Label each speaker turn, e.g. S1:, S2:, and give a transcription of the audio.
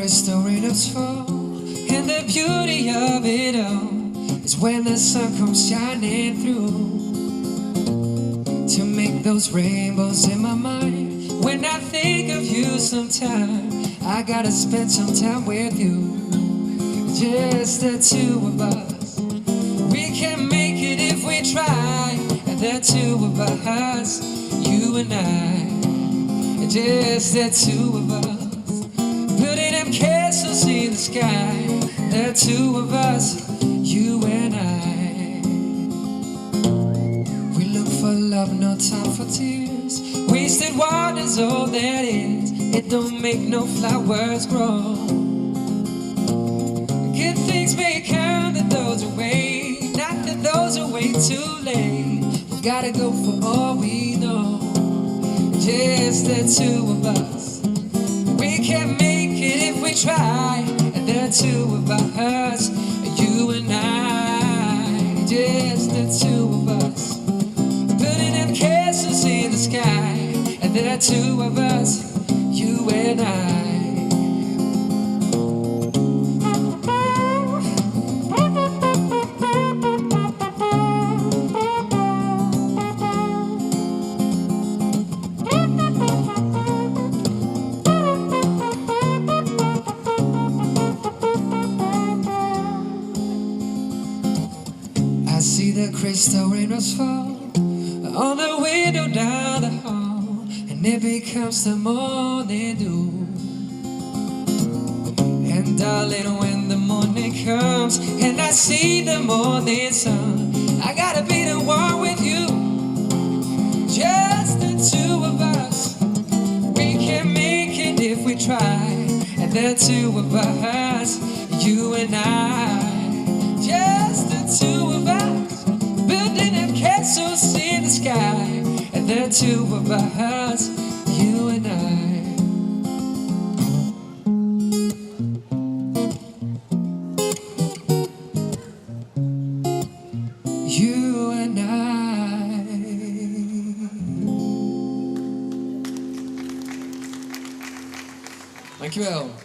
S1: crystal raindrops fall, and the beauty of it all is when the sun comes shining through to make those rainbows in my mind. When I think of you sometime, I gotta spend some time with you, just the two of us. We can make it if we try, and the two of us, you and I, just the two of us. Building them castles in the sky, the two of us, you and I. We look for love, no time for tears. Wasted water's all that is. It don't make no flowers grow. Good things may come that those away, not that those are way too late. We gotta go for all we know, just the two of us. We can make it if we try, and the two of us, you and I, just the two of us. Building them castles in the sky, and the two of us, you and I. Crystal raindrops fall on the window down the hall, and it becomes the morning dew. And darling, when the morning comes and I see the morning sun, I gotta be the one with you, just the two of us. We can make it if we try, and the two of us, you and I, just the two of us. Building them castles in the sky, and the two of us, you and I. You and I. Dankjewel.